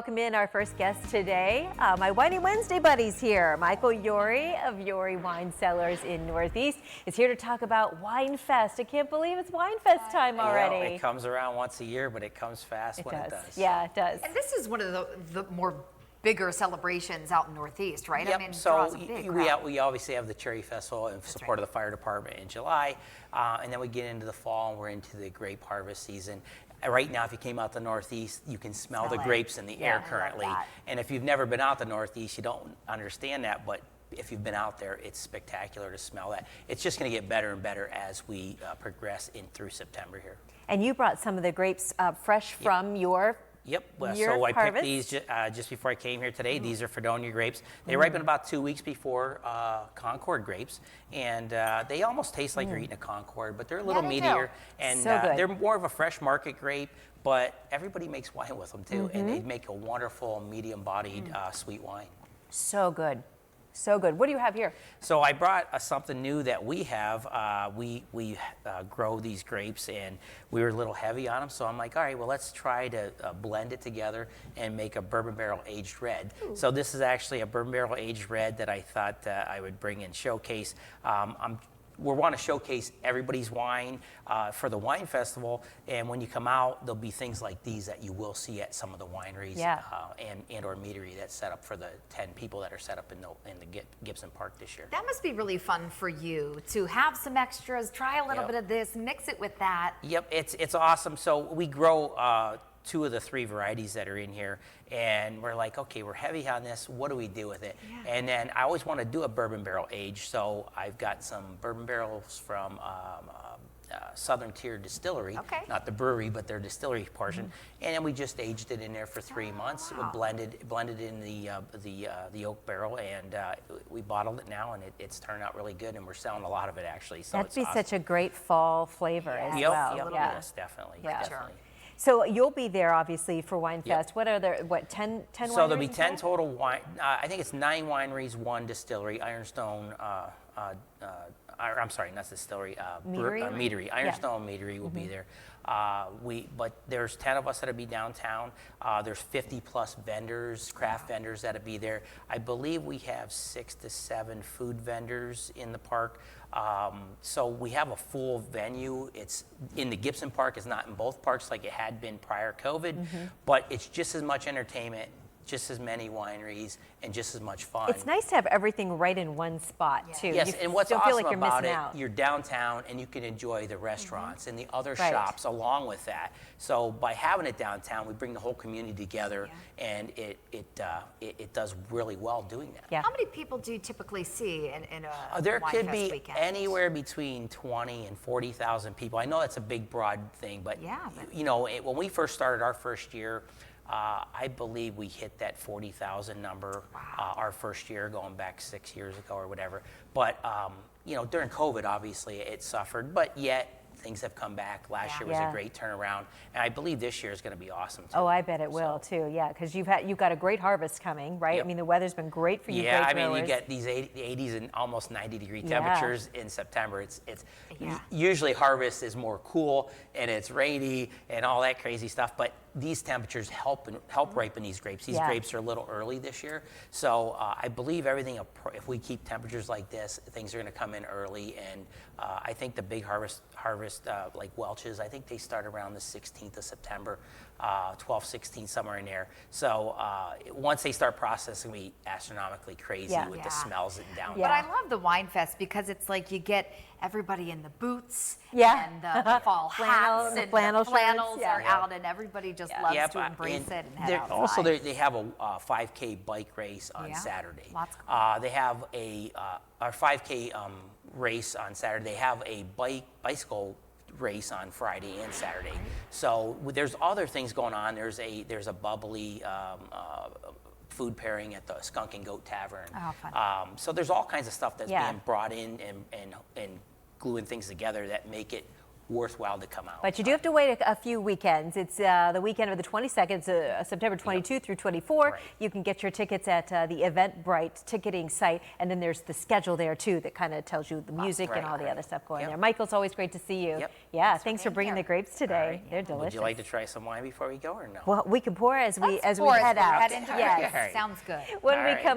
Welcome in our first guest today, my Winey Wednesday buddies here. Michael Yori of Yori Wine Cellars in Northeast is here to talk about Wine Fest. I can't believe it's Wine Fest time already. Well, it comes around once a year, but it comes fast when it does. Yeah, it does. And this is one of the more bigger celebrations out in Northeast, right? Yep. I mean, So draws a big crowd. we obviously have the Cherry Festival in support of the fire department in July, and then we get into the fall and we're into the grape harvest season. Right now, if you came out the Northeast, you can smell the grapes in the air currently. And if you've never been out the Northeast, you don't understand that, but if you've been out there, it's spectacular to smell that. It's just going to get better and better as we progress in through September here. And you brought some of the grapes fresh from your Yep. Well, Your so I harvest? picked these just before I came here today. These are Fredonia grapes. They ripen about 2 weeks before Concord grapes, and they almost taste like you're eating a Concord, but they're a little they do. meatier, and So good. they're more of a fresh market grape. But everybody makes wine with them too, and they make a wonderful medium-bodied sweet wine. so good. So good. What do you have here? So I brought something new that we have. We grow these grapes, and we were a little heavy on them. So I'm like, all right, well, let's try to blend it together and make a bourbon barrel aged red. So this is actually a bourbon barrel aged red that I thought I would bring and showcase. We want to showcase everybody's wine for the wine festival, and when you come out, there'll be things like these that you will see at some of the wineries and or meadery that's set up for the 10 people that are set up in the Gibson Park this year. That must be really fun for you to have some extras, try a little bit of this, mix it with that. Yep, it's awesome. So we grow 2 of the 3 varieties that are in here, and we're like, okay, we're heavy on this. What do we do with it? Yeah. And then I always want to do a bourbon barrel age, so I've got some bourbon barrels from Southern Tier Distillery, not the brewery, but their distillery portion. And then we just aged it in there for 3 months. We blended in the oak barrel, and we bottled it now, and it's turned out really good, and we're selling a lot of it actually. So That'd it's be awesome. such a great fall flavor as well. Yep, Yeah. yes, definitely. Yeah. Definitely. So you'll be there obviously for Wine Fest. What are there? 10 So wineries there'll be in 10 total wine. I think it's 9 wineries, 1 distillery. Ironstone. I'm sorry, not distillery. Meadery? Meadery. Ironstone Meadery will be there. But there's 10 of us that'll be downtown. There's 50 plus vendors, craft vendors that'll be there. I believe we have 6 to 7 food vendors in the park. So we have a full venue. It's in the Gibson Park. It's not in both parks like it had been prior COVID, but it's just as much entertainment, just as many wineries, and just as much fun. It's nice to have everything right in one spot too. Yes, You and what's don't awesome feel like you're about missing it, out. you're downtown and you can enjoy the restaurants and the other Right. shops along with that. So by having it downtown, we bring the whole community together, and it does really well doing that. Yeah. How many people do you typically see in a There Wine could Fest be weekend? anywhere between 20 and 40,000 people. I know that's a big, broad thing, but but- you know, when we first started our first year, I believe we hit that 40,000 number our first year, going back 6 years ago or whatever. But you know, during COVID, obviously, it suffered, but yet things have come back. Last year was a great turnaround, and I believe this year is going to be awesome too. Oh, I bet it will too. Yeah, because you've got a great harvest coming, right? Yep. I mean, the weather's been great for you. Yeah, grape I mean, you growers. get these 80s and almost 90-degree Yeah. temperatures in September. It's usually harvest is more cool and it's rainy and all that crazy stuff, but these temperatures help ripen these grapes. These grapes are a little early this year, so I believe everything. If we keep temperatures like this, things are going to come in early, and I think the big harvest like Welch's, I think they start around the 16th of September, 12th, 16th, somewhere in there. So once they start processing, we astronomically crazy with the smells and down. But I love the Wine Fest because it's like you get everybody in the boots Yeah. and the fall Flannel- hats the and flannel the flannels shirts, are out, and everybody just loves to embrace it and head outside. Also, they have a 5K bike race on Saturday. Lots cool. They have our 5K race on Saturday. They have a bicycle race on Friday and Saturday. So there's other things going on. There's a bubbly food pairing at the Skunk and Goat Tavern. Oh, fun. So there's all kinds of stuff that's being brought in and gluing things together that make it worthwhile to come out. But you do have to wait a few weekends. It's the weekend of the 22nd, September 22 through 24. Right. You can get your tickets at the Eventbrite ticketing site, and then there's the schedule there too that kind of tells you the music and all the other stuff going there. Michael, it's always great to see you. Yep. Yeah, thanks for bringing the grapes today. They're delicious. Would you like to try some wine before we go or no? Well, we can pour as we Let's pour head out. Head into Yes. it. Sounds good. When All we right. come